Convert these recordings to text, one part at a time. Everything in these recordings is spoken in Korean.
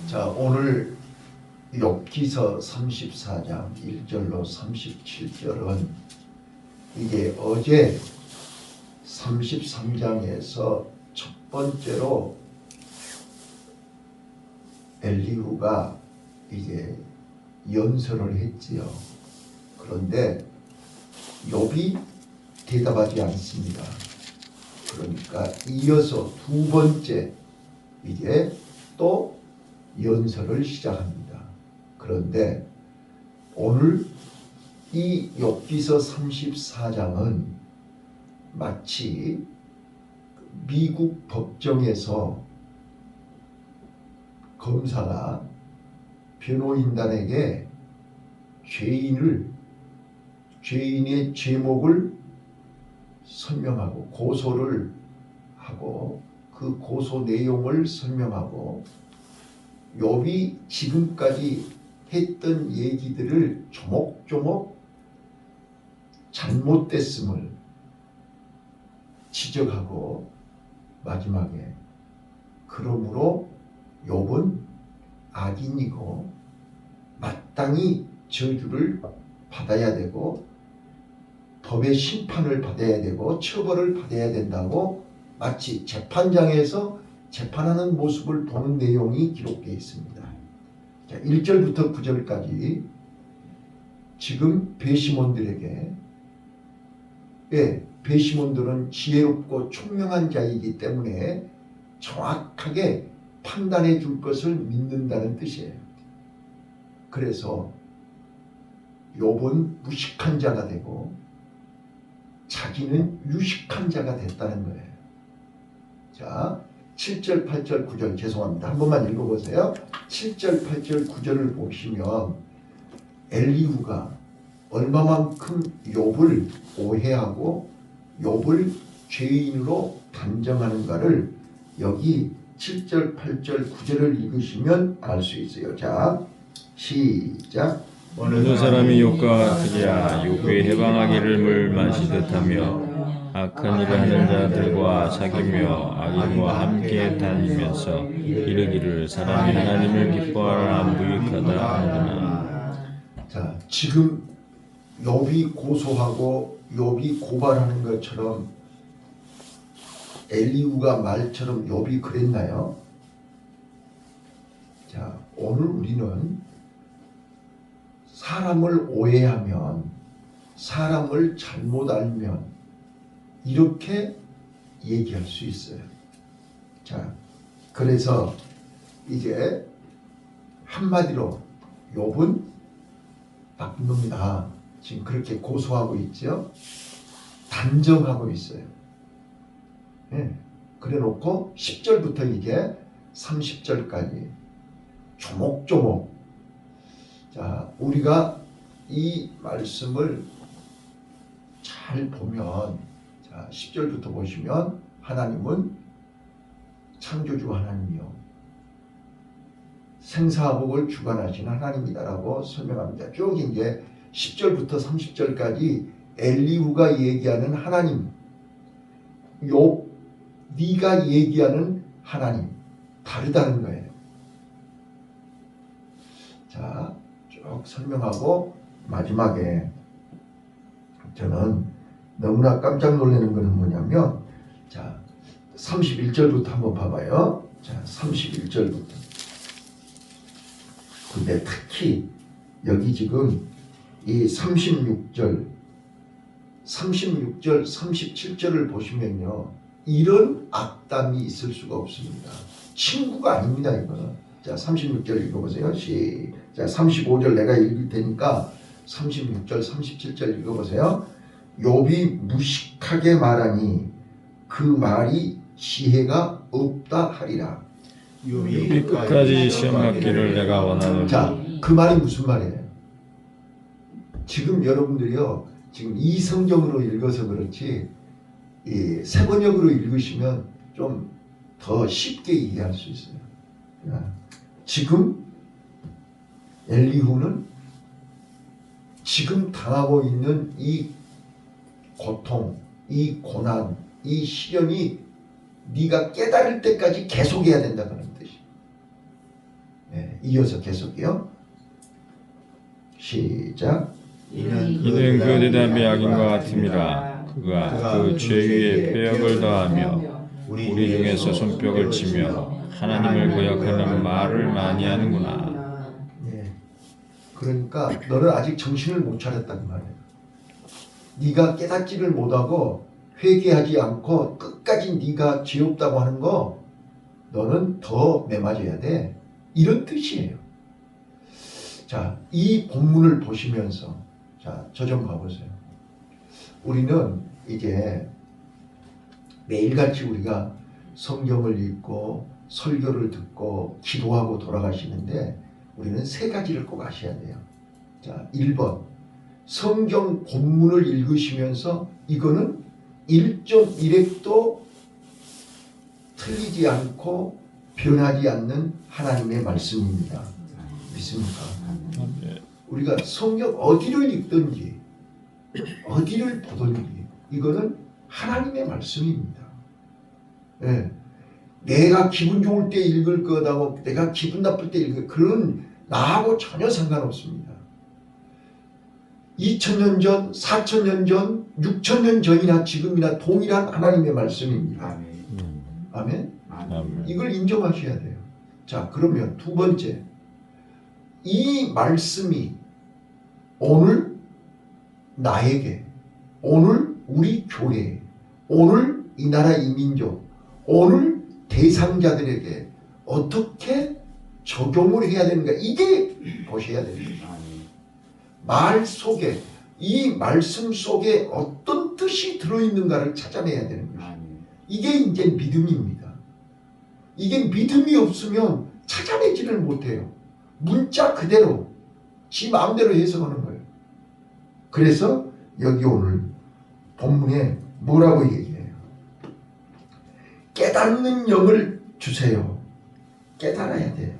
자, 오늘 욥기서 34장 1절로 37절은 이게 어제 33장에서 첫 번째로 엘리후가 이제 연설을 했지요. 그런데 욥이 대답하지 않습니다. 그러니까 이어서 두 번째 이제 또 연설을 시작합니다. 그런데 오늘 이 욥기서 34장은 마치 미국 법정에서 검사가 변호인단에게 죄인의 제목을 설명하고 고소를 하고 그 고소 내용을 설명하고 욥이 지금까지 했던 얘기들을 조목조목 잘못됐음을 지적하고 마지막에 그러므로 욥은 악인이고 마땅히 저주를 받아야 되고 법의 심판을 받아야 되고 처벌을 받아야 된다고 마치 재판장에서 재판하는 모습을 보는 내용이 기록되어 있습니다. 자, 1절부터 9절까지 지금 배심원들에게 배심원들은 지혜롭고 총명한 자이기 때문에 정확하게 판단해 줄 것을 믿는다는 뜻이에요. 그래서 욥은 무식한 자가 되고 자기는 유식한 자가 됐다는 거예요. 자, 7절, 8절, 9절 죄송합니다. 한 번만 읽어보세요. 7절, 8절, 9절을 보시면 엘리후가 얼마만큼 욥을 오해하고 욥을 죄인으로 단정하는가를 여기 7절, 8절, 9절을 읽으시면 알 수 있어요. 자, 시작. 어느 사람이 욥과 같으랴. 욥이 해방하기를 물 마시듯 하며 악한 일을 하는 자들과 사귀며 악인과 함께 다니면서 이르기를 사람이 하나님을 기뻐하라 무익하다 하는구나. 자, 지금 욥이 고소하고 욥이 고발하는 것처럼 엘리후가 말처럼 욥이 그랬나요? 자, 오늘 우리는 사람을 오해하면, 사람을 잘못 알면 이렇게 얘기할 수 있어요. 자, 그래서 이제 한마디로 욥은 나쁜 놈이다. 지금 그렇게 고소하고 있죠. 단정하고 있어요. 그래 놓고 10절부터 이제 30절까지 조목조목. 자, 우리가 이 말씀을 잘 보면, 자, 10절부터 보시면 하나님은 창조주 하나님이요 생사복을 주관하신 하나님이다라고 설명합니다. 쭉 이제 10절부터 30절까지 엘리후가 얘기하는 하나님, 욥 네가 얘기하는 하나님 다르다는 거예요. 자, 쭉 설명하고 마지막에 저는 너무나 깜짝 놀라는 것은 뭐냐면, 자, 31절부터 한번 봐봐요. 자, 31절부터. 근데 특히 여기 지금 이 36절, 37절을 보시면요, 이런 악담이 있을 수가 없습니다. 친구가 아닙니다, 이거는. 자, 36절 읽어보세요. 자, 35절 내가 읽을 테니까 36절, 37절 읽어보세요. 욥이 무식하게 말하니 그 말이 지혜가 없다 하리라. 욥이 끝까지 시험 받기를 내가 원하노니. 자, 그 말이 무슨 말이에요? 지금 여러분들이요, 지금 이 성경으로 읽어서 그렇지 이 새번역으로 읽으시면 좀 더 쉽게 이해할 수 있어요. 지금 엘리후는 지금 당하고 있는 이 고통, 이 고난, 이 시련이 네가 깨달을 때까지 계속해야 된다는 뜻이에요. 이어서 계속해요. 시작. 이는 그 대답이 악인과 같음이라. 그가 그 죄 위에 폐역을 더하며 우리 중에서 손뼉을 치며 하나님을 거역하는 말을 많이 하는구나. 예. 그러니까 너는 아직 정신을 못 차렸단 말이야. 네가 깨닫지를 못하고 회개하지 않고 끝까지 네가 죄 없다고 하는 거 너는 더 매맞아야 돼. 이런 뜻이에요. 자, 이 본문을 보시면서 자, 저 좀 봐보세요. 우리는 이제 매일같이 우리가 성경을 읽고 설교를 듣고 기도하고 돌아가시는데 우리는 세 가지를 꼭 아셔야 돼요. 자, 1번 성경 본문을 읽으시면서 이거는 1.1획도 틀리지 않고 변하지 않는 하나님의 말씀입니다. 믿습니까? 우리가 성경 어디를 읽든지 어디를 보든지 이거는 하나님의 말씀입니다. 예. 내가 기분 좋을 때 읽을 거다고 내가 기분 나쁠 때 읽을 그런 나하고 전혀 상관없습니다. 2000년 전, 4000년 전, 6000년 전이나 지금이나 동일한 하나님의 말씀입니다. 아멘. 이걸 인정하셔야 돼요. 자, 그러면 두 번째, 이 말씀이 오늘 나에게, 오늘 우리 교회, 오늘 이 나라 이민족, 오늘 대상자들에게 어떻게 적용을 해야 되는가, 이게 보셔야 됩니다. 말 속에, 이 말씀 속에 어떤 뜻이 들어있는가를 찾아내야 되는 것입니다. 이게 이제 믿음입니다. 이게 믿음이 없으면 찾아내지를 못해요. 문자 그대로 지 마음대로 해석하는 거예요. 그래서 여기 오늘 본문에 뭐라고 얘기해요? 깨닫는 영을 주세요. 깨달아야 돼요.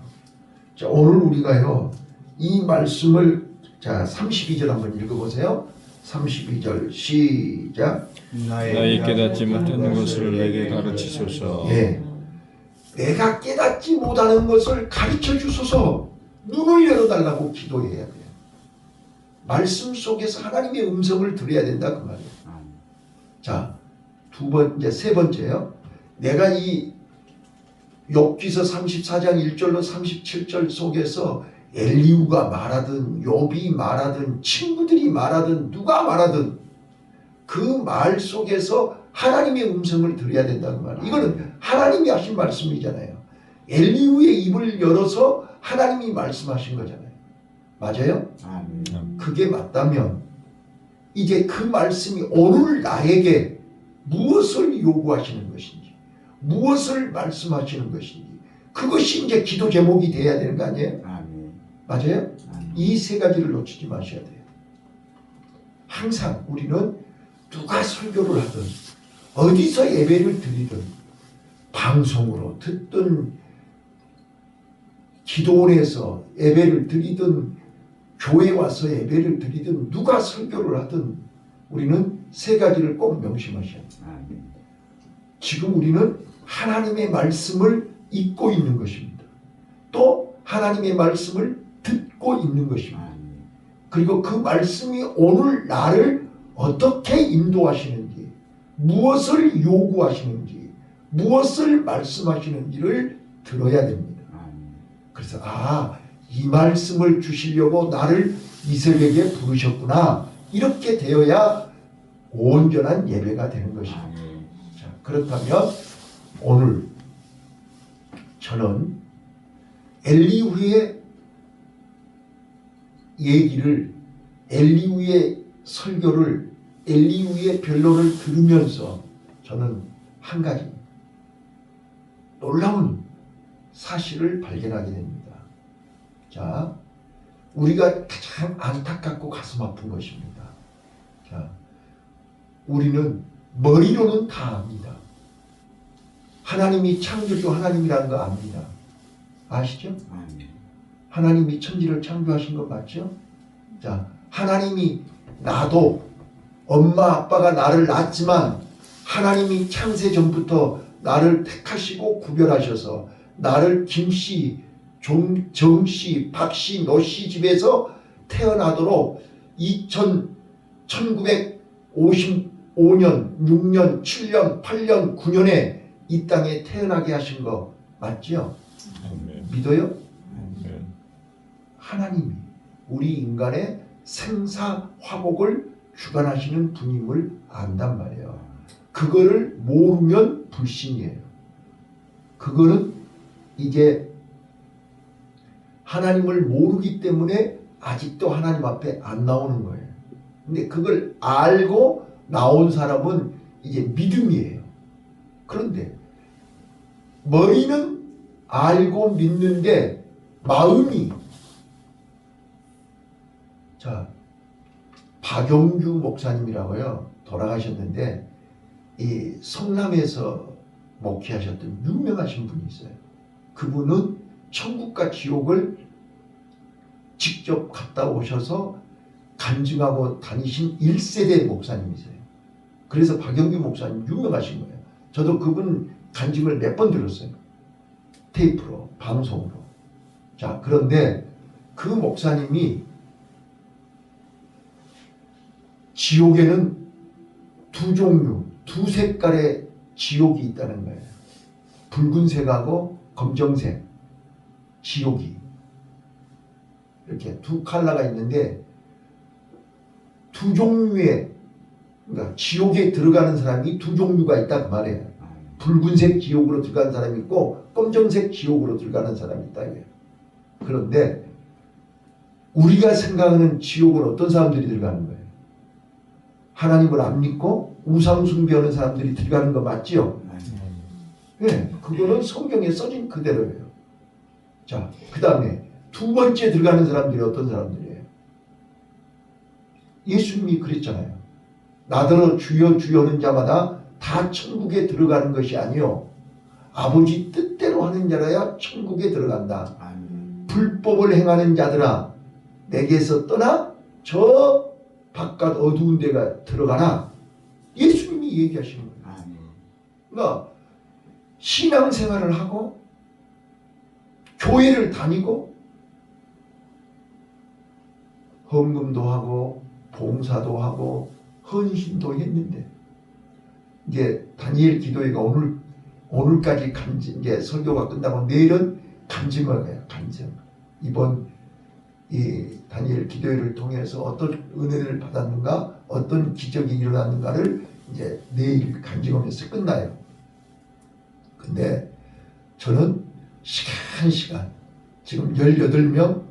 자, 오늘 우리가요 이 말씀을 자 32절 한번 읽어보세요. 32절 시작. 나의 깨닫지 못하는 것을 내게 가르치소서. 예. 내가 깨닫지 못하는 것을 가르쳐 주소서. 눈을 열어달라고 기도해야 돼요. 말씀 속에서 하나님의 음성을 들어야 된다 그 말이에요. 자, 세 번째요. 내가 이 욥기서 34장 1절로 37절 속에서 엘리후가 말하든 욥이 말하든 친구들이 말하든 누가 말하든 그 말 속에서 하나님의 음성을 들어야 된다는 말이에요. 이거는 하나님이 하신 말씀이잖아요. 엘리후의 입을 열어서 하나님이 말씀하신 거잖아요. 맞아요? 그게 맞다면 이제 그 말씀이 오늘 나에게 무엇을 요구하시는 것인지 무엇을 말씀하시는 것인지 그것이 이제 기도 제목이 돼야 되는 거 아니에요? 맞아요? 이 세 가지를 놓치지 마셔야 돼요. 항상 우리는 누가 설교를 하든 어디서 예배를 드리든 방송으로 듣든 기도원에서 예배를 드리든 교회 와서 예배를 드리든 누가 설교를 하든 우리는 세 가지를 꼭 명심하셔야 돼요. 지금 우리는 하나님의 말씀을 읽고 있는 것입니다. 또 하나님의 말씀을 듣고 있는 것입니다. 그리고 그 말씀이 오늘 나를 어떻게 인도하시는지 무엇을 요구하시는지 무엇을 말씀하시는지를 들어야 됩니다. 그래서 이 말씀을 주시려고 나를 이 새벽에 부르셨구나 이렇게 되어야 온전한 예배가 되는 것입니다. 자, 그렇다면 오늘 저는 엘리후의 얘기를 엘리후의 설교를 엘리후의 변론을 들으면서 저는 한 가지 놀라운 사실을 발견하게 됩니다. 자, 우리가 가장 안타깝고 가슴 아픈 것입니다. 자, 우리는 머리로는 다 압니다. 하나님이 창조주 하나님이라는 거 압니다. 아시죠? 하나님이 천지를 창조하신 거 맞죠? 자, 하나님이 나도 엄마 아빠가 나를 낳았지만 하나님이 창세 전부터 나를 택하시고 구별하셔서 나를 김씨 정씨, 박씨, 노씨 집에서 태어나도록 1955년, 6년, 7년, 8년, 9년에 이 땅에 태어나게 하신 거 맞죠? 믿어요? 하나님이 우리 인간의 생사화복을 주관하시는 분임을 안단 말이에요. 그거를 모르면 불신이에요. 그거는 이제 하나님을 모르기 때문에 아직도 하나님 앞에 안 나오는 거예요. 근데 그걸 알고 나온 사람은 이제 믿음이에요. 그런데 머리는 알고 믿는데 마음이, 자, 박용규 목사님이라고요. 돌아가셨는데 이 성남에서 목회하셨던 유명하신 분이 있어요. 그분은 천국과 지옥을 직접 갔다 오셔서 간증하고 다니신 1세대 목사님이세요. 그래서 박용규 목사님 유명하신 거예요. 저도 그분 간증을 몇 번 들었어요. 테이프로, 방송으로. 자, 그런데 그 목사님이 지옥에는 두 종류, 두 색깔의 지옥이 있다는 거예요. 붉은색하고 검정색 지옥이 이렇게 두 컬러가 있는데 두 종류의, 그러니까 지옥에 들어가는 사람이 두 종류가 있다 그 말이에요. 붉은색 지옥으로 들어가는 사람이 있고 검정색 지옥으로 들어가는 사람이 있다 이거예요. 그런데 우리가 생각하는 지옥은 어떤 사람들이 들어가는 거예요? 하나님을 안 믿고 우상 숭배하는 사람들이 들어가는 거 맞지요? 네, 그거는 성경에 써진 그대로예요. 자, 그 다음에 두 번째 들어가는 사람들이 어떤 사람들이에요? 예수님이 그랬잖아요. 나더러 주여 주여 하는 자마다 다 천국에 들어가는 것이 아니요 아버지 뜻대로 하는 자라야 천국에 들어간다. 불법을 행하는 자들아 내게서 떠나 저 바깥 어두운 데가 들어가나. 예수님이 얘기하시는 거예요. 그러니까 신앙생활을 하고 교회를 다니고 헌금도 하고 봉사도 하고 헌신도 했는데 이제 다니엘 기도회가 오늘까지 간증, 이제 설교가 끝나고 내일은 간증을 해요. 간증. 이번 이 다니엘 기도회를 통해서 어떤 은혜를 받았는가, 어떤 기적이 일어났는가를 이제 내일 간증하면서 끝나요. 근데 저는 시간 지금 18명,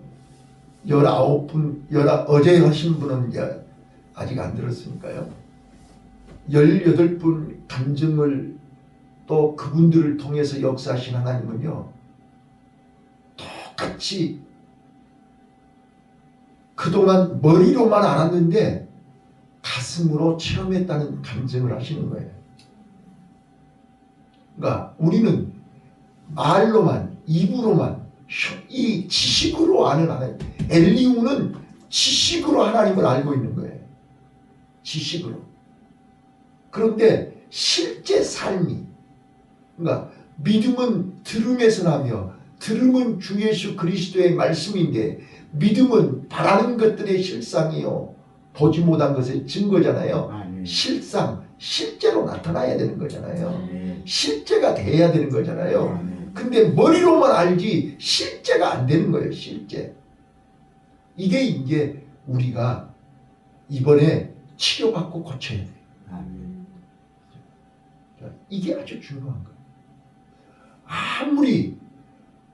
19분, 어제 하신 분은 이제 아직 안 들었으니까요. 18분 간증을 또 그분들을 통해서 역사하신 하나님은요, 똑같이 그동안 머리로만 알았는데 가슴으로 체험했다는 간증을 하시는 거예요. 그러니까 우리는 말로만, 입으로만, 이 지식으로 아는 하나님, 엘리후는 지식으로 하나님을 알고 있는 거예요. 지식으로. 그런데 실제 삶이, 그러니까 믿음은 들음에서 나며 들음은 주 예수 그리스도의 말씀인데 믿음은 바라는 것들의 실상이요 보지 못한 것의 증거잖아요. 실상, 실제로 나타나야 되는 거잖아요. 실제가 돼야 되는 거잖아요. 근데 머리로만 알지 실제가 안 되는 거예요. 실제. 이게 이제 우리가 이번에 치료받고 고쳐야 돼요. 이게 아주 중요한 거예요. 아무리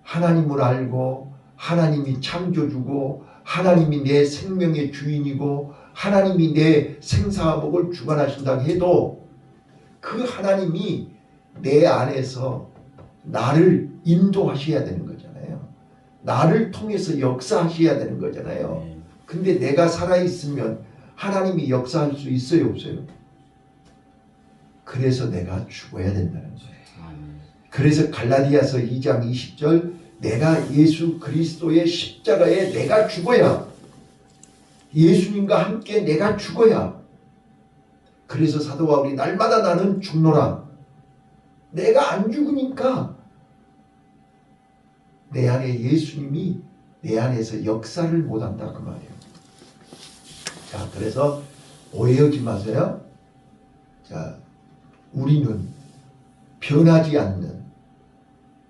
하나님을 알고 하나님이 창조주고 하나님이 내 생명의 주인이고 하나님이 내 생사복을 주관하신다고 해도 그 하나님이 내 안에서 나를 인도하셔야 되는 거잖아요. 나를 통해서 역사하셔야 되는 거잖아요. 근데 내가 살아있으면 하나님이 역사할 수 있어요, 없어요? 그래서 내가 죽어야 된다는 거예요. 그래서 갈라디아서 2장 20절 내가 예수 그리스도의 십자가에 내가 죽어야, 예수님과 함께 내가 죽어야. 그래서 사도 바울이 날마다 나는 죽노라. 내가 안 죽으니까 내 안에 예수님이 내 안에서 역사를 못한다 그 말이에요. 자, 그래서 오해하지 마세요. 자, 우리는 변하지 않는,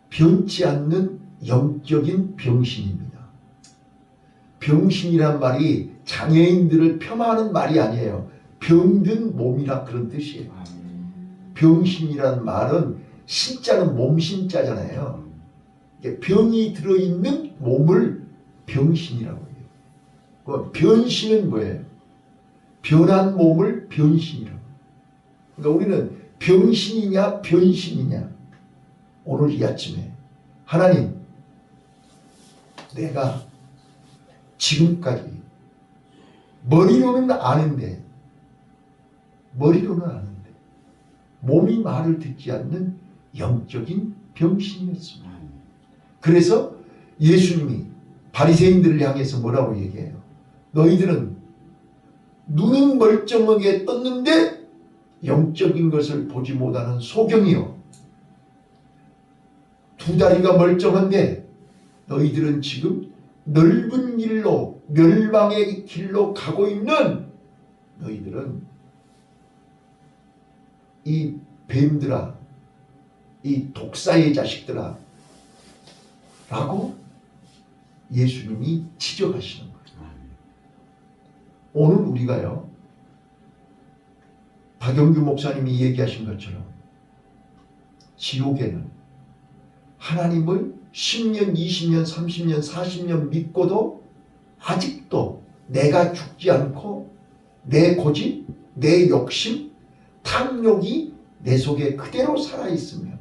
변치 않는 영적인 병신입니다. 병신이란 말이 장애인들을 폄하하는 말이 아니에요. 병든 몸이라 그런 뜻이에요. 병신이란 말은 신자는 몸신자잖아요. 병이 들어있는 몸을 병신이라고 해요. 변신은 뭐예요? 변한 몸을 변신이라고. 그러니까 우리는 병신이냐 변신이냐. 오늘 이 아침에 하나님, 내가 지금까지 머리로는 아는데 몸이 말을 듣지 않는 영적인 병신이었습니다. 그래서 예수님이 바리새인들을 향해서 뭐라고 얘기해요? 너희들은 눈은 멀쩡하게 떴는데 영적인 것을 보지 못하는 소경이요, 두 다리가 멀쩡한데 너희들은 지금 넓은 길로, 멸망의 길로 가고 있는 너희들은 이 뱀들아, 이 독사의 자식들아 라고 예수님이 지적하시는 거예요. 오늘 우리가요, 박영규 목사님이 얘기하신 것처럼 지옥에는 하나님을 10년, 20년, 30년, 40년 믿고도 아직도 내가 죽지 않고 내 고집, 내 욕심, 탐욕이 내 속에 그대로 살아있으면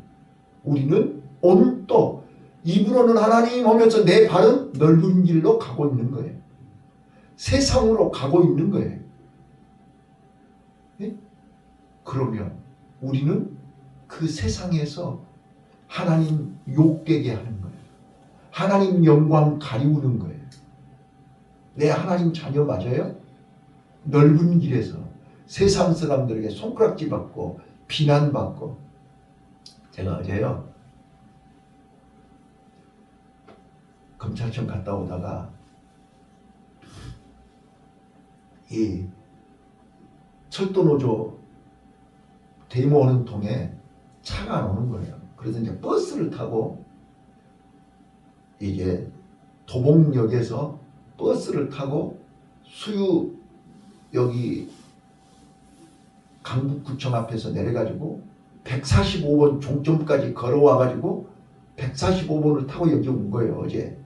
우리는 오늘 또 입으로는 하나님 하면서 내 발은 넓은 길로 가고 있는 거예요. 세상으로 가고 있는 거예요. 네? 그러면 우리는 그 세상에서 하나님 욕되게 하는 거예요. 하나님 영광 가리우는 거예요. 내 하나님 자녀 맞아요? 넓은 길에서 세상 사람들에게 손가락질 받고 비난받고. 제가 어제요, 검찰청 갔다 오다가 이 철도노조 데모하는 통에 차가 안 오는 거예요. 그래서 이제 버스를 타고 이제 도봉역에서 버스를 타고 수유 여기 강북구청 앞에서 내려가지고 145번 종점까지 걸어와가지고 145번을 타고 여기 온 거예요. 어제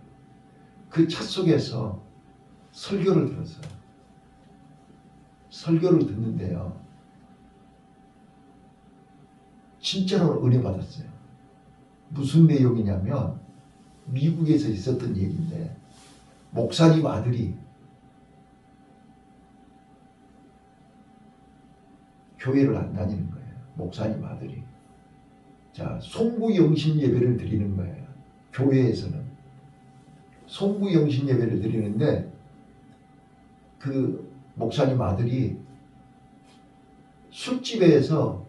그 차 속에서 설교를 들었어요. 설교를 듣는데요, 진짜로 은혜 받았어요. 무슨 내용이냐면 미국에서 있었던 얘기인데, 목사님 아들이 교회를 안 다니는 거예요. 목사님 아들이. 자, 송구영신 예배를 드리는 거예요. 교회에서는 송구영신 예배를 드리는데 그 목사님 아들이 술집에서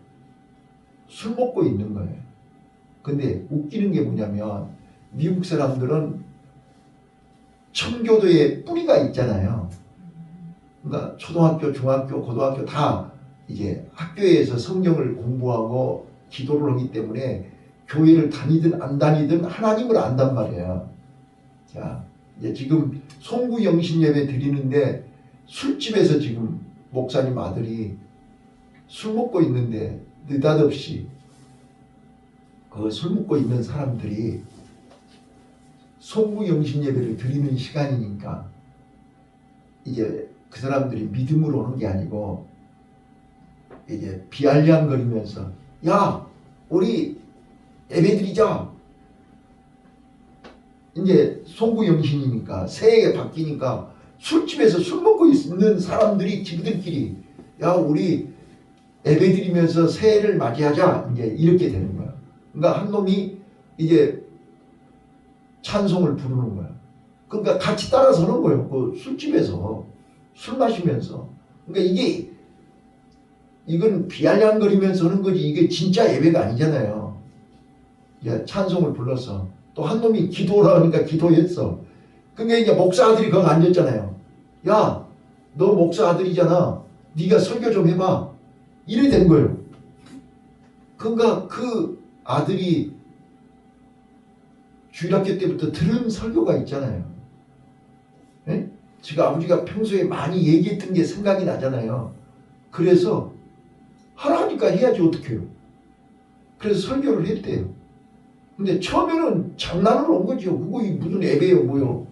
술 먹고 있는 거예요. 근데 웃기는 게 뭐냐면 미국 사람들은 청교도에 뿌리가 있잖아요. 그러니까 초등학교, 중학교, 고등학교 다 이제 학교에서 성경을 공부하고 기도를 하기 때문에 교회를 다니든 안 다니든 하나님을 안단 말이에요. 자, 이제 지금 송구영신 예배 드리는데 술집에서 지금 목사님 아들이 술 먹고 있는데 느닷없이 그 술 먹고 있는 사람들이 송구영신 예배를 드리는 시간이니까 이제 그 사람들이 믿음으로 오는 게 아니고 이제 비알량거리면서 야, 우리 예배 드리자. 이제 송구영신이니까 새해에 바뀌니까 술집에서 술 먹고 있는 사람들이 지들끼리 야, 우리 예배 드리면서 새해를 맞이하자. 이제 이렇게 되는 거야. 그러니까 한 놈이 이제 찬송을 부르는 거야. 그러니까 같이 따라서는 거예요. 그 술집에서 술 마시면서. 그러니까 이건 비알량거리면서 하는 거지 이게 진짜 예배가 아니잖아요. 이제 찬송을 불러서 또 한 놈이 기도를 하니까 기도했어. 근데 이제 목사 아들이 거기 앉았잖아요. 야, 너 목사 아들이잖아. 네가 설교 좀 해봐. 이래 된 거예요. 그러니까 그 아들이 주일학교 때부터 들은 설교가 있잖아요. 예? 지금 아버지가 평소에 많이 얘기했던 게 생각이 나잖아요. 그래서 하라니까 해야지 어떡해요. 그래서 설교를 했대요. 근데 처음에는 장난으로 온 거죠. 그거 무슨 애배요 뭐요.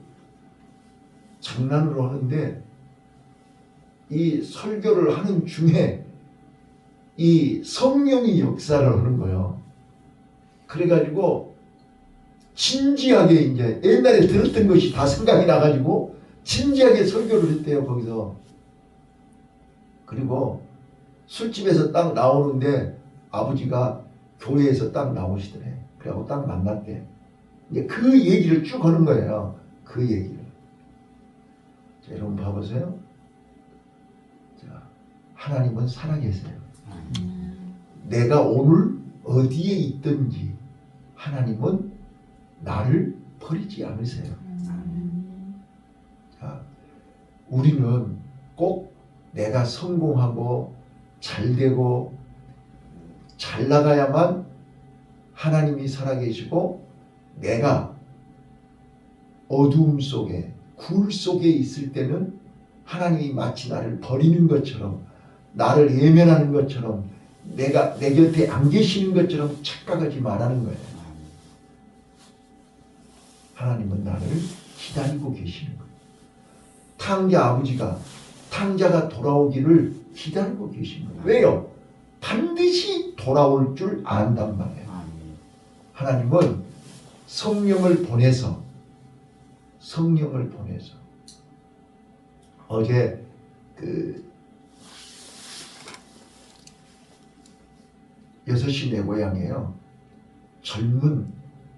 장난으로 하는데 이 설교를 하는 중에 이 성령이 역사를 하는 거예요. 그래가지고 진지하게 이제 옛날에 들었던 것이 다 생각이 나가지고 진지하게 설교를 했대요. 거기서. 그리고 술집에서 딱 나오는데 아버지가 교회에서 딱 나오시더래. 그래갖고 딱 만났대. 이제 그 얘기를 쭉 하는 거예요. 그 얘기를. 자, 여러분 봐보세요. 자, 하나님은 살아계세요. 내가 오늘 어디에 있든지 하나님은 나를 버리지 않으세요. 자, 우리는 꼭 내가 성공하고 잘되고 잘 나가야만 하나님이 살아계시고 내가 어두움 속에 굴 속에 있을 때는 하나님이 마치 나를 버리는 것처럼 나를 예면하는 것처럼 내가 내 곁에 안 계시는 것처럼 착각하지 말라는 거예요. 하나님은 나를 기다리고 계시는 거예요. 탕자 아버지가 탕자가 돌아오기를 기다리고 계신 거예요. 왜요? 반드시 돌아올 줄 안단 말이에요. 하나님은 성령을 보내서 어제 그 6시 내 고향에요. 젊은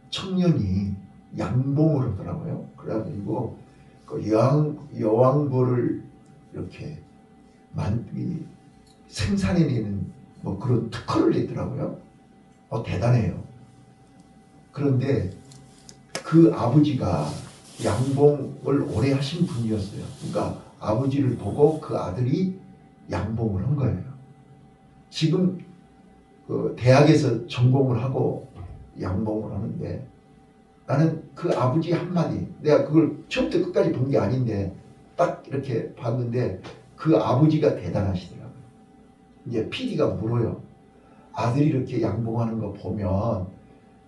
청년이 양봉을 하더라고요. 그래가지고 그 여왕벌을 이렇게 생산해내는 뭐 그런 특허를 냈더라고요. 대단해요. 그런데 그 아버지가 양봉을 오래 하신 분이었어요. 그러니까 아버지를 보고 그 아들이 양봉을 한 거예요. 지금 그 대학에서 전공을 하고 양봉을 하는데 나는 그 아버지 한마디, 내가 그걸 처음부터 끝까지 본 게 아닌데 딱 이렇게 봤는데 그 아버지가 대단하시더라고요. 이제 PD가 물어요. 아들이 이렇게 양봉하는 거 보면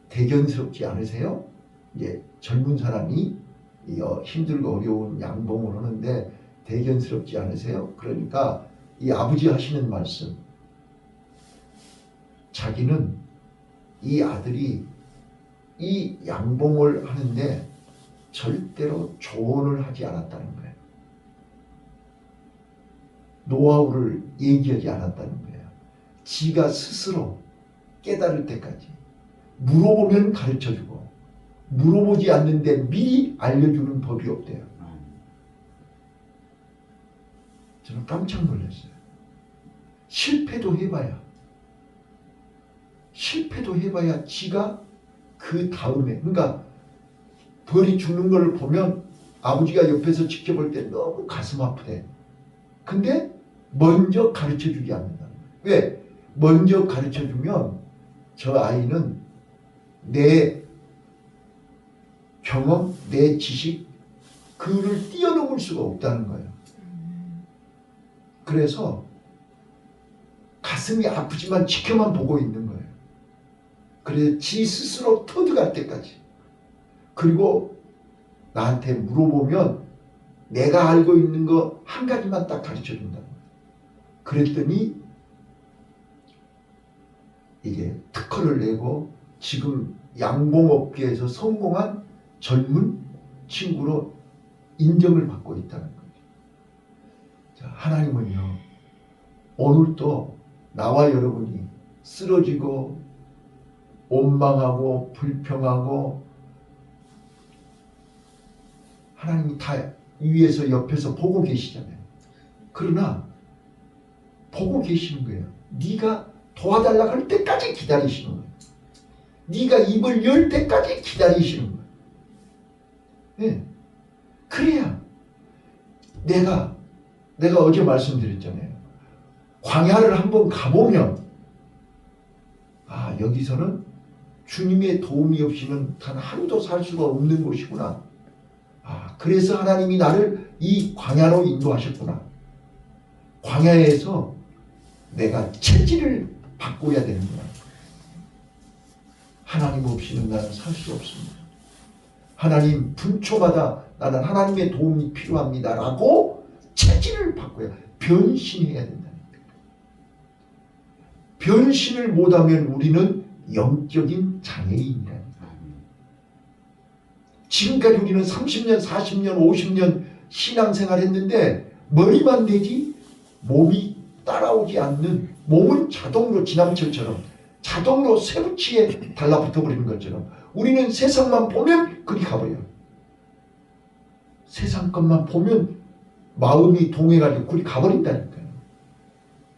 대견스럽지 않으세요? 이제 젊은 사람이 힘들고 어려운 양봉을 하는데 대견스럽지 않으세요? 그러니까 이 아버지 하시는 말씀, 자기는 이 아들이 이 양봉을 하는데 절대로 조언을 하지 않았다는 거예요. 노하우를 얘기하지 않았다는 거예요. 지가 스스로 깨달을 때까지 물어보면 가르쳐주고 물어보지 않는데 미리 알려주는 법이 없대요. 저는 깜짝 놀랐어요. 실패도 해봐야 지가 그 다음에, 그러니까 벌이 죽는 걸 보면 아버지가 옆에서 지켜볼 때 너무 가슴 아프대. 근데 먼저 가르쳐주지 않는다는 거예요. 왜? 먼저 가르쳐주면 저 아이는 내 경험, 내 지식, 그를 뛰어넘을 수가 없다는 거예요. 그래서 가슴이 아프지만 지켜만 보고 있는 거예요. 그래서 지 스스로 터득할 때까지. 그리고 나한테 물어보면 내가 알고 있는 거 한 가지만 딱 가르쳐 준다는 거예요. 그랬더니 이게 특허를 내고 지금 양봉업계에서 성공한 젊은 친구로 인정을 받고 있다는 거죠. 자, 하나님은요, 오늘도 나와 여러분이 쓰러지고 원망하고 불평하고 하나님이 다 위에서 옆에서 보고 계시잖아요. 그러나 보고 계시는 거예요. 네가 도와달라고 할 때까지 기다리시는 거예요. 네가 입을 열 때까지 기다리시는 거야. 네. 그래야 내가 어제 말씀드렸잖아요. 광야를 한번 가보면 여기서는 주님의 도움이 없이는 단 하루도 살 수가 없는 곳이구나. 그래서 하나님이 나를 이 광야로 인도하셨구나. 광야에서 내가 체질을 바꿔야 되는구나. 하나님 없이는 나는 살 수 없습니다. 하나님 분초마다 나는 하나님의 도움이 필요합니다 라고 체질을 바꿔야, 변신해야 된다는 거예요. 변신을 못하면 우리는 영적인 장애인이라는 거예요. 지금까지 우리는 30년, 40년, 50년 신앙생활 했는데 머리만 내지 몸이 따라오지 않는, 몸은 자동으로 지남철처럼 자동으로 쇠붙이에 달라붙어 버리는 것처럼 우리는 세상만 보면 그리 가버려요. 세상 것만 보면 마음이 동해가지고 그리 가버린다니까요.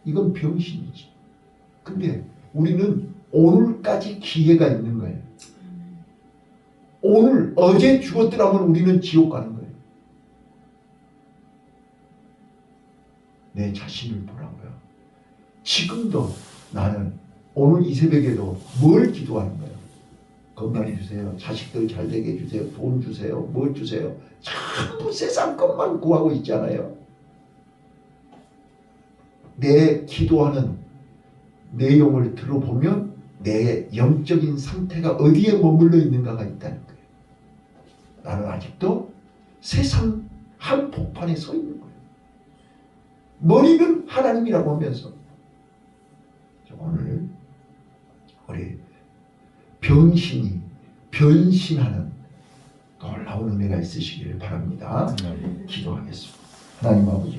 이건 병신이지. 근데 우리는 오늘까지 기회가 있는 거예요. 오늘, 어제 죽었더라면 우리는 지옥 가는 거예요. 내 자신을 보라고요. 지금도 나는 오늘 이 새벽에도 뭘 기도하는 거예요? 건강 주세요. 자식들 잘 되게 해주세요. 돈 주세요. 뭘 주세요. 전부 세상 것만 구하고 있잖아요. 내 기도하는 내용을 들어보면 내 영적인 상태가 어디에 머물러 있는가가 있다는 거예요. 나는 아직도 세상 한복판에 서 있는 거예요. 머리는 하나님이라고 하면서. 오늘 우리 변신하는 놀라운 은혜가 있으시기를 바랍니다. 기도하겠습니다. 하나님 아버지,